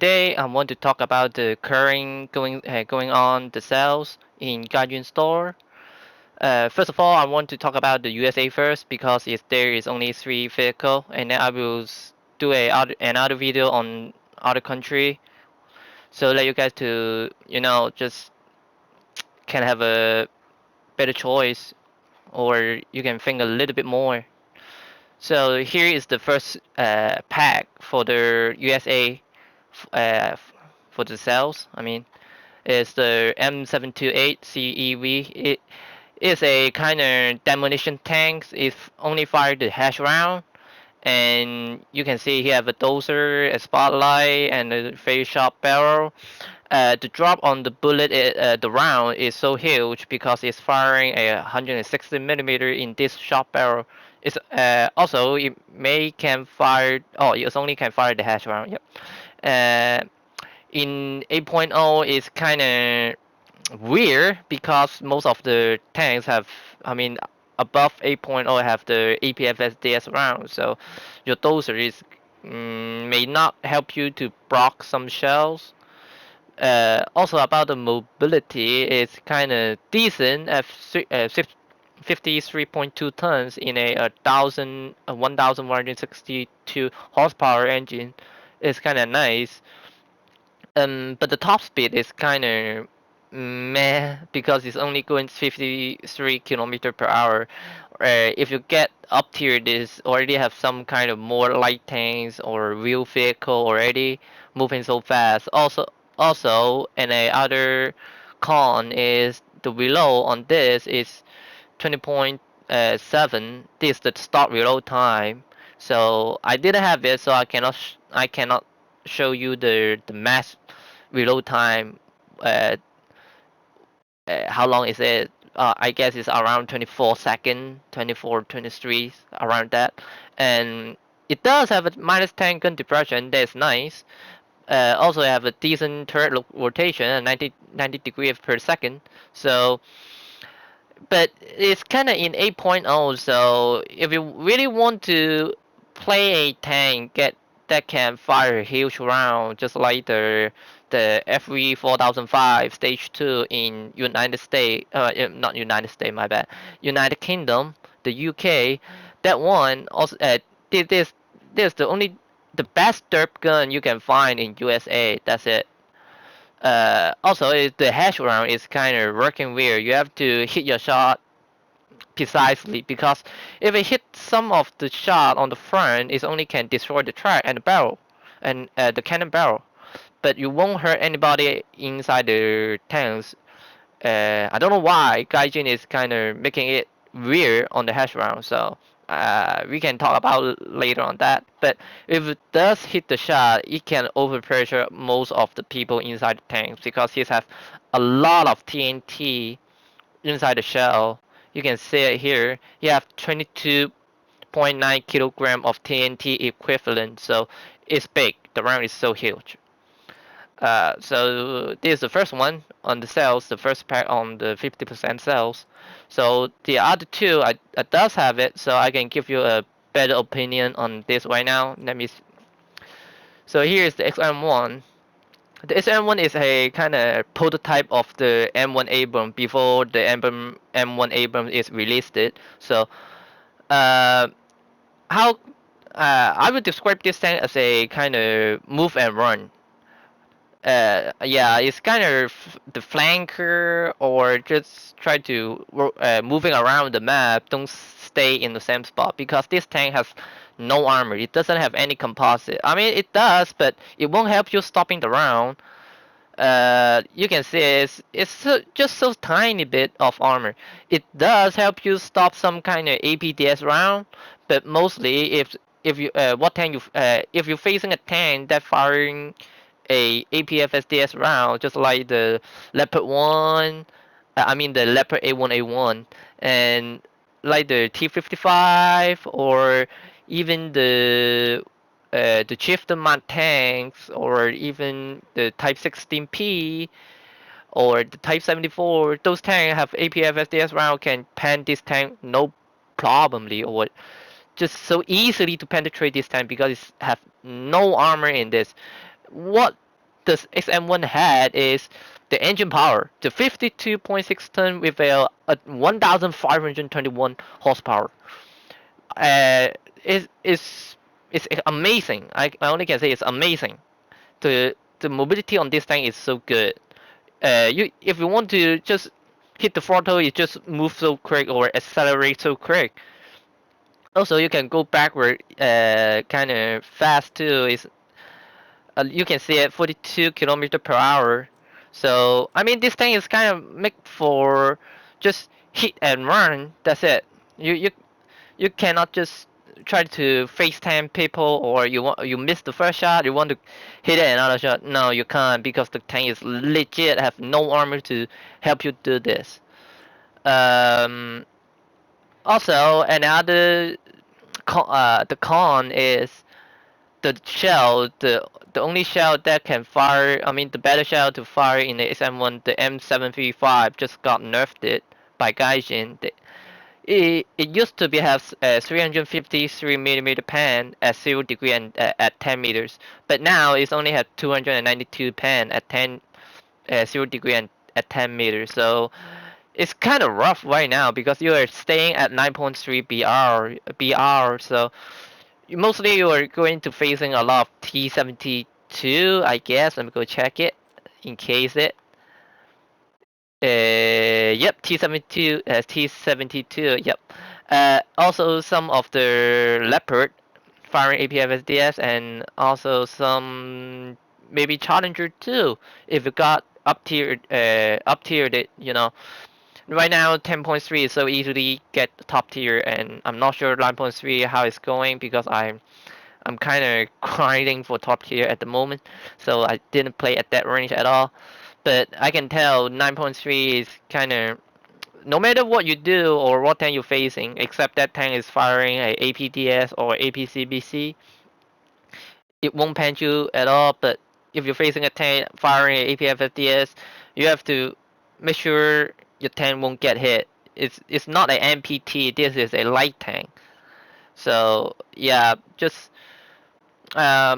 today I want to talk about the current going on the sales in Gaijin store. First of all, I want to talk about the USA first because there is only three vehicle, and then I will do another video on other country. So let you guys to just can have a better choice, or you can think a little bit more. So here is the first pack for the USA for the sales. I mean, is the M728 CEV. It is a kind of demolition tank. It only fired the hash round, and you can see here have a dozer, a spotlight, and a very sharp barrel. The drop on the bullet, the round is so huge because it's firing a 160 millimeter in this sharp barrel. It's also it may can fire. Oh, it only can fire the hash round. Yep. Uh, in 8.0 is kind of weird because most of the tanks have, I mean, above 8.0 have the APFSDS round, so your dozer is may not help you to block some shells. Also about the mobility, it's kind of decent at 53.2 tons in a 1162 horsepower engine. It's kind of nice. But the top speed is kind of meh because it's only going 53 kilometer per hour. If you get up tier, this already have some kind of more light tanks or wheel vehicle already moving so fast. Also, and a other con is the reload on this is 20.7. This is the start reload time. So I didn't have it, so I cannot show you the max reload time. Uh, how long is it? I guess it's around 24 second, 24, 23, around that. And it does have a minus 10 gun depression. That's nice. Also have a decent turret rotation, 90 degrees per second. So but it's kind of in 8.0, so if you really want to play a tank that can fire a huge round just like the FV 4005 stage 2 in United States, not United States, my bad, United Kingdom, the UK, that one also this the only the best derp gun you can find in USA. That's it. Also, the hash round is kind of working weird. You have to hit your shot precisely because if it hits some of the shot on the front, it only can destroy the track and the barrel and the cannon barrel, but you won't hurt anybody inside the tanks. I don't know why Gaijin is kind of making it weird on the hash round, so we can talk about it later on that. But if it does hit the shot, it can overpressure most of the people inside the tanks because he has a lot of TNT inside the shell. You can see it here. You have 22.9 kilogram of TNT equivalent, so it's big. The round is so huge. So this is the first one on the cells, the first pack on the 50% cells. So the other two, I does have it, so I can give you a better opinion on this right now. So here is the XM1. The SM1 is a kind of prototype of the M1 Abrams before the M1 Abrams is released. So, uh, how I would describe this tank as a kind of move and run. Yeah, it's kind of the flanker or just try to moving around the map. Don't stay in the same spot because this tank has no armor. It doesn't have any composite. I mean, it does, but it won't help you stopping the round. You can see just so tiny bit of armor. It does help you stop some kind of APDS round, but mostly if you what tank you if you're facing a tank that firing a APFSDS round, just like the Leopard one, I mean the Leopard A1A1, and like the T55 or even the Chieftain mod tanks or even the Type 16P or the Type 74, those tanks have APF SDS round can pen this tank no problemly or just so easily to penetrate this tank because it have no armor in this. What the XM1 had is the engine power, the 52.6 ton with a 1,521 horsepower. Uh, is amazing. I only can say it's amazing. The mobility on this thing is so good. You if you want to just hit the throttle, you just move so quick or accelerate so quick. Also, you can go backward kind of fast too. Is You can see it 42 kilometer per hour. So I mean, this thing is kind of made for just hit and run. That's it. You cannot just try to FaceTime people or you miss the first shot, you want to hit it another shot. No, you can't because the tank is legit have no armor to help you do this. Um, Also, another the con is the shell, the only shell that can fire, I mean the better shell to fire in the SM1, the M735 just got nerfed by Gaijin. It used to be have 353 millimeter pan at 0 degree and at 10 meters, but now it's only have 292 pan at 0 degree and at 10 meters. So it's kind of rough right now because you are staying at 9.3 BR. So mostly you are going to facing a lot of T72, I guess. Let me go check it in case it. Yep, T72, T72, yep. Also some of the Leopard firing APFSDS and also some maybe Challenger too. If you got up tiered it, you know. Right now 10.3 is so easily get top tier, and I'm not sure 9.3 how it's going because I'm kind of grinding for top tier at the moment, so I didn't play at that range at all. But I can tell 9.3 is kind of no matter what you do or what tank you're facing, except that tank is firing a APDS or APCBC, it won't punch you at all. But if you're facing a tank firing a APFSDS, you have to make sure your tank won't get hit. It's not an MPT. This is a light tank. So yeah, just for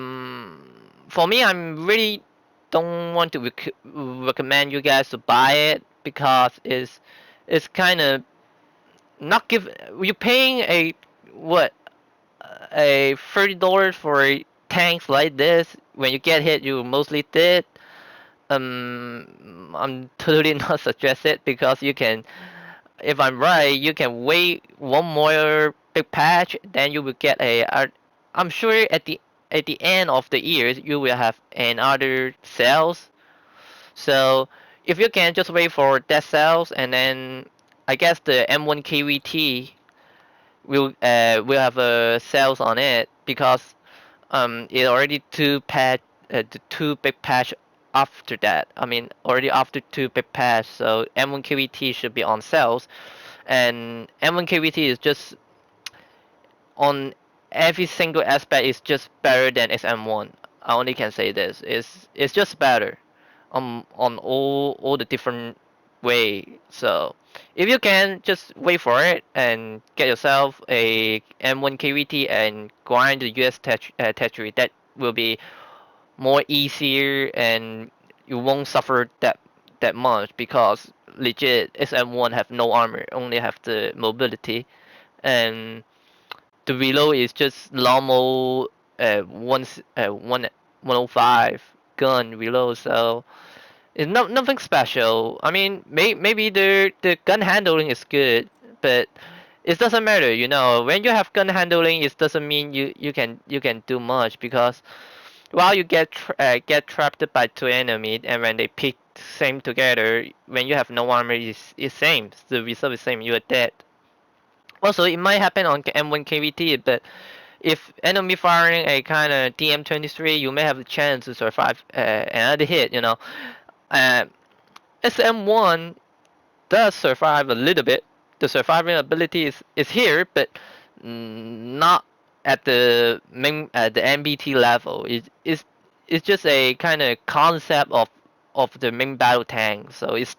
me, I'm really don't want to recommend you guys to buy it because it's kind of not give you're paying a what a $30 for tanks like this. When you get hit, you mostly dead. I'm totally not suggest it because you can, if I'm right, you can wait one more big patch, then you will get I'm sure at the end of the year you will have another sales. So if you can just wait for that sales, and then I guess the M1 KVT will have a sales on it because it already the two big patch after that. I mean already after two big patch, so M1 KVT should be on sales, and M1 KVT is just on every single aspect is just better than XM1. I only can say this. It's just better on all the different way. So if you can just wait for it and get yourself a M1 KVT and grind the US territory, that will be more easier and you won't suffer that much because legit SM1 have no armor, only have the mobility, and the reload is just normal one 105 gun reload, so it's nothing special. I mean, maybe the gun handling is good, but it doesn't matter. You know, when you have gun handling, it doesn't mean you can do much because while you get trapped by two enemies, and when they pick same together, when you have no armor, is same. The result is same. You are dead. Also, it might happen on M1 KVT, but if enemy firing a kind of DM23, you may have a chance to survive another hit. You know, uh, SM1 does survive a little bit. The surviving ability is here, but not at the MBT level. It's just a kind of concept of the main battle tank. So it's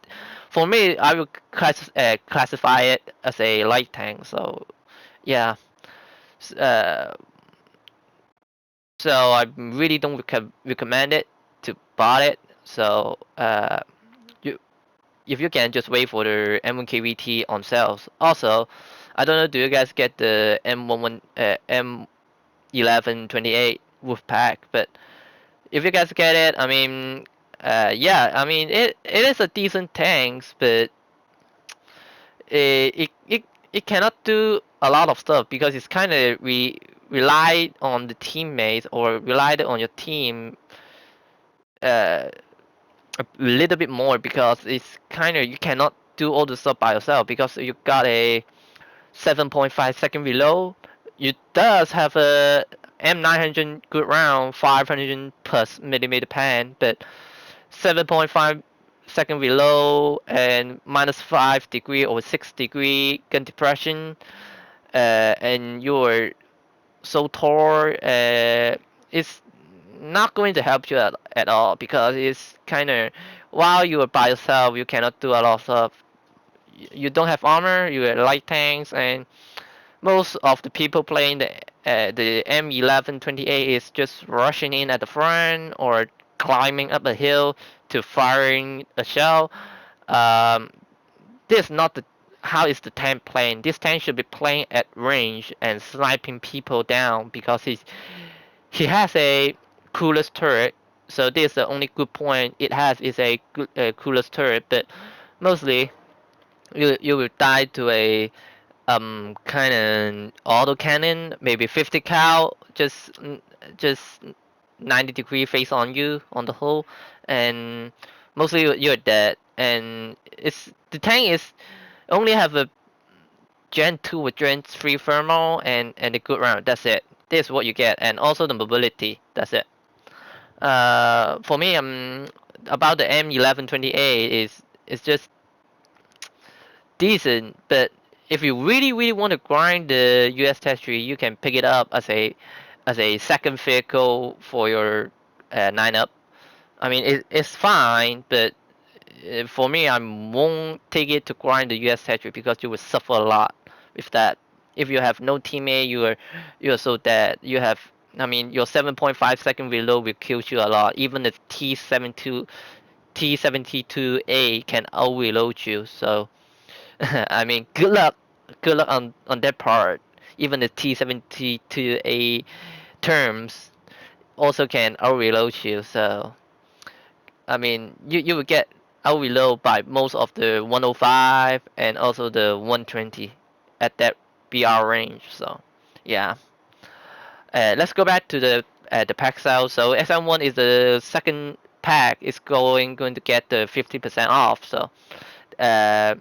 for me, I would classify it as a light tank. So yeah, uh, so I really don't recommend it to bought it. So you if you can just wait for the M1KVT on sales. Also, I don't know, do you guys get the M1128 wolf pack? But if you guys get it, I mean, yeah, I mean it is a decent tank, but it cannot do a lot of stuff because it's kind of relied on the teammates or relied on your team uh, a little bit more because it's kind of you cannot do all the stuff by yourself because you got a 7.5 second reload. You does have a M900 good round, 500 plus millimeter pan, but 7.5 second reload and -5 degree or 6 degree gun depression, and you're so tall, it's not going to help you at all because it's kind of while you are by yourself, you cannot do a lot of stuff. You don't have armor, you have light tanks, and most of the people playing the M1128 is just rushing in at the front or climbing up a hill to firing a shell. Um, this is not the how is the tank playing. This tank should be playing at range and sniping people down because he has a coolest turret. So this is the only good point it has is a good coolest turret. But mostly you will die to a kind of auto cannon, maybe 50 cal, just 90-degree face on you on the hull, and mostly you're dead. And it's the tank is only have a Gen 2 with Gen 3 thermal and a good round. That's it. This is what you get, and also the mobility. That's it. For me, about the M1128 is just decent, but if you really want to grind the US Tertiary, you can pick it up as a second vehicle for your 9 up. I mean, it's fine, but for me, I won't take it to grind the US Tertiary because you will suffer a lot with that. If you have no teammate, you are so dead. You have, I mean, your 7.5 second reload will kill you a lot. Even the T72A can out reload you. So I mean, good luck on that part. Even the T72A terms also can out reload you. So I mean, you will get out reload by most of the 105 and also the 120 at that BR range. So yeah, let's go back to the pack sale. So SM1 is the second pack is going to get the 50% off. So uh,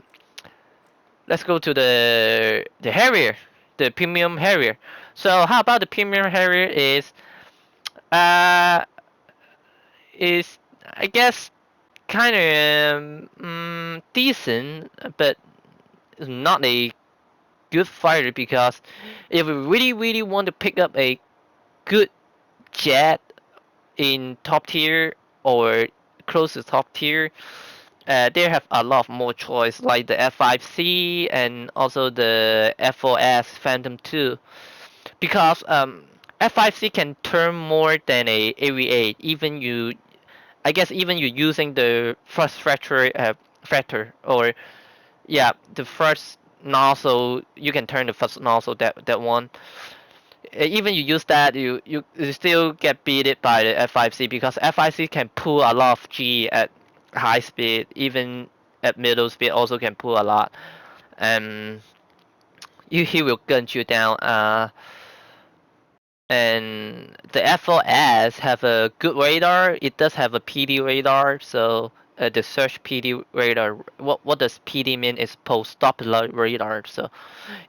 let's go to the Harrier, the premium Harrier. So how about the premium Harrier uh is I guess kind of decent, but not a good fighter because if you really want to pick up a good jet in top tier or close to top tier, they have a lot more choice like the F5C and also the F4S Phantom 2 because F5C can turn more than a AV8 even you I guess even you using the first factor or yeah the first nozzle you can turn the first nozzle that one. Even you use that you still get beaten by the F5C because F5C can pull a lot of G at high speed even at middle speed also can pull a lot and he will gun you down. And the F4S have a good radar. It does have a PD radar, so the search PD radar. What does PD mean? Is post stop radar. So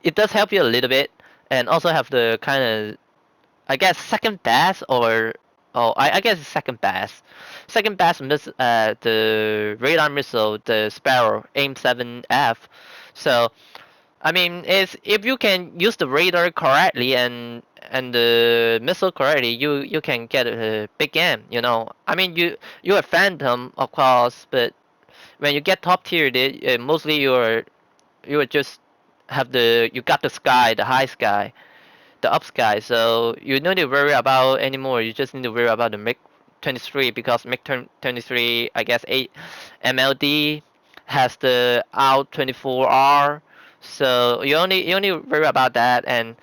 it does help you a little bit, and also have the kind of I guess second best or oh I guess it's second best. Second best the radar missile, the Sparrow AIM 7F. So I mean, it's if you can use the radar correctly and the missile correctly, you can get a big game. You know, I mean, you're a Phantom, of course, but when you get top tier, mostly you're just have you got the sky, the high sky, the up sky, so you don't need to worry about anymore. You just need to worry about MiG-23 because MiG-23 I guess 8 MLD has the AU-24R, so you only worry about that. And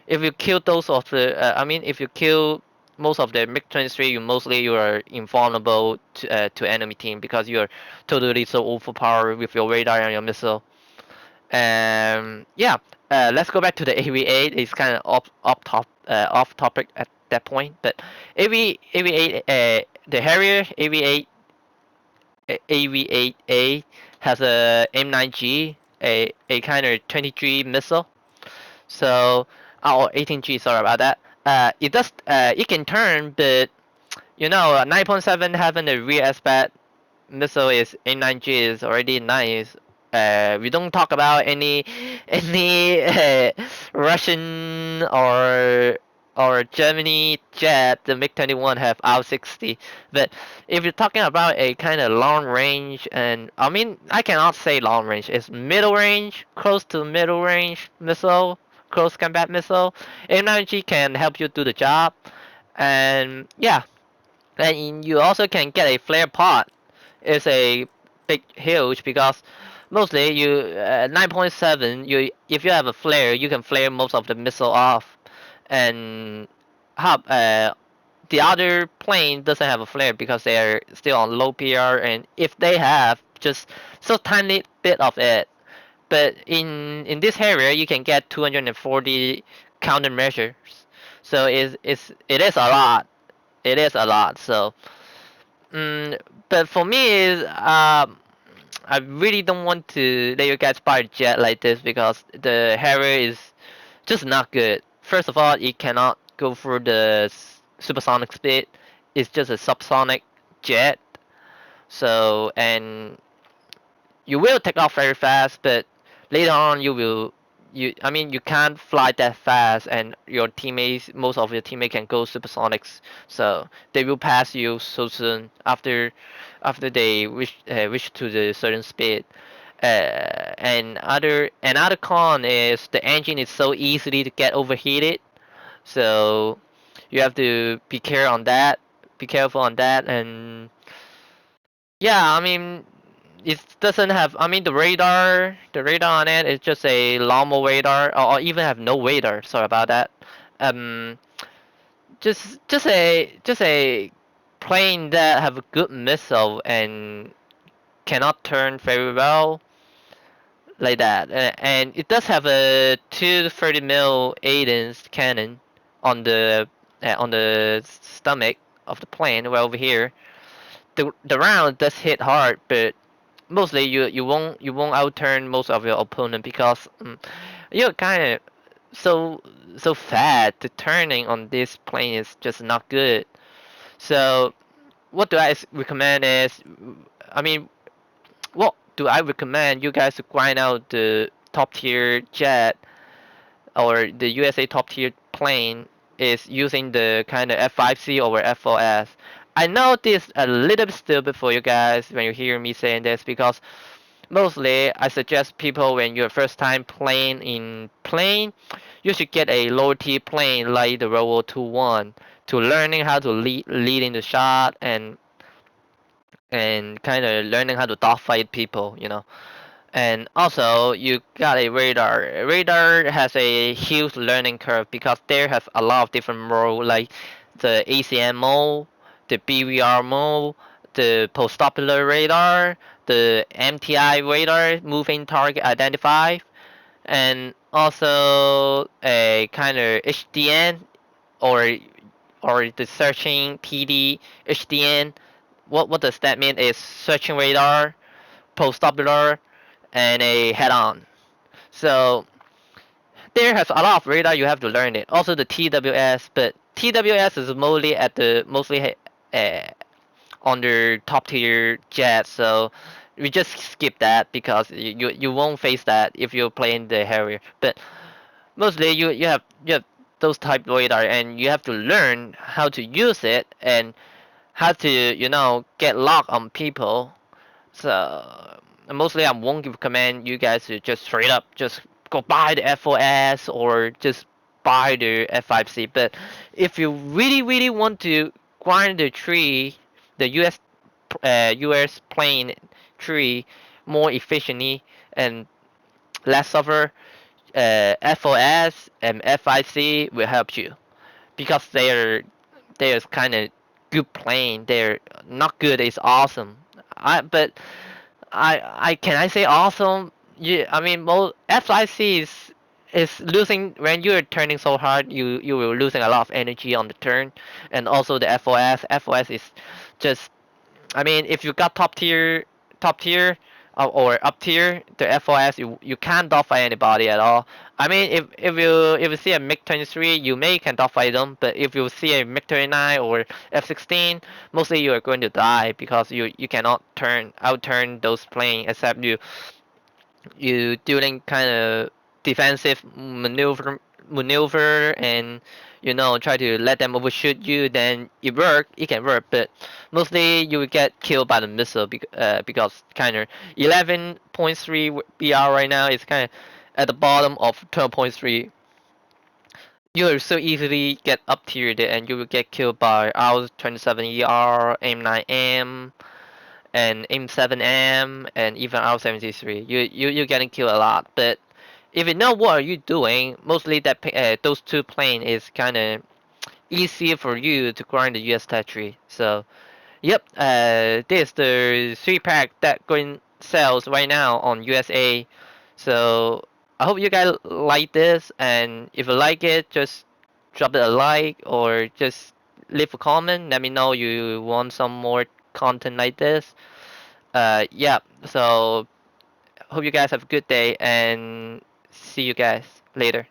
if you kill those of the I mean if you kill most of the MiG-23, you are invulnerable to enemy team because you're totally so overpowered with your radar and your missile. Yeah, let's go back to the AV8. It's kind of off topic at that point, but AV8 the Harrier AV8A has a M9G, a kind of 23 missile. So, or 18G, sorry about that. It can turn, but 9.7 having a rear aspect missile is A9G is already nice. We don't talk about any Russian or Germany jet. The MiG-21 have R60, but if you're talking about a kind of long range, and I mean I cannot say long range. It's middle range, close to middle range missile, close combat missile. A9G can help you do the job, and yeah, and you also can get a flare pod. It's a big huge because mostly you 9.7 you if you have a flare you can flare most of the missile off, and the other plane doesn't have a flare because they're still on low PR, and if they have just so tiny bit of it, but in this area you can get 240 countermeasures, so it is a lot, it is a lot. So but for me is I really don't want to let you guys buy a jet like this because the Harrier is just not good. First of all, it cannot go through the supersonic speed. It's just a subsonic jet. So, and you will take off very fast, but later on I mean you can't fly that fast, and your teammates, most of your teammates can go supersonics, so they will pass you so soon after they reach to the certain speed. And another con is the engine is so easily to get overheated, so you have to be careful on that. And yeah, I mean, it doesn't have. I mean, the radar on it is just a normal radar, or even have no radar. Sorry about that. Um, just a plane that have a good missile and cannot turn very well like that. And it does have a 230 mil 8-inch cannon on the stomach of the plane. Well, over here, the round does hit hard, but mostly you won't outturn most of your opponent because you're kind of so so fat. The turning on this plane is just not good. So what do I recommend is, I mean, what do I recommend you guys to grind out the top tier jet or the USA top tier plane is using the kind of F5C over F4S. I know this a little bit stupid for you guys when you hear me saying this because mostly I suggest people when you're first time playing in plane, you should get a lower tier plane like the Robo 21 to learning how to lead in the shot, and kind of learning how to dogfight people. And also, you got a radar. Radar has a huge learning curve because there has a lot of different mode, like the ACM mode, the BVR mode, the post-doppler radar, the MTI radar, moving target identified, and also a kind of HDN or the searching PD HDN. What does that mean? Is searching radar, post-doppler, and a head-on. So there has a lot of radar. You have to learn it. Also the TWS, but TWS is mostly on the top tier jet. So we just skip that because you won't face that if you're playing the Harrier. But mostly you have those type radar, and you have to learn how to use it and how to get lock on people. So mostly I won't recommend you guys to just straight up just go buy the F4S or just buy the F5C. But if you really really want to grind the tree, the US plane tree more efficiently and less suffer, FOS and FIC will help you because they're kind of good plane. They're not good. It's awesome. But I can I say awesome? Yeah, I mean, well, FIC is losing when you're turning so hard. You will losing a lot of energy on the turn, and also the FOS. FOS is just, I mean, if you got top tier, or up tier, the FOS, you can't dogfight anybody at all. I mean, if you see a MiG-23, you may can dogfight them, but if you see a MiG-29 or F-16, mostly you are going to die because you cannot outturn those planes except you doing kind of defensive maneuver and try to let them overshoot you, then it can work, but mostly you will get killed by the missile because kind of 11.3 BR right now is kind of at the bottom of 12.3. You will so easily get up tiered and you will get killed by R27ER, AIM-9M, and M7M, and even R73. You're getting killed a lot. But if you know what are you doing, mostly those two plane is kind of easier for you to grind the US territory. So yep, this is the 3 pack that going sales right now on USA. So I hope you guys like this, and if you like it, just drop it a like or just leave a comment. Let me know you want some more content like this. Yeah, so hope you guys have a good day and see you guys later.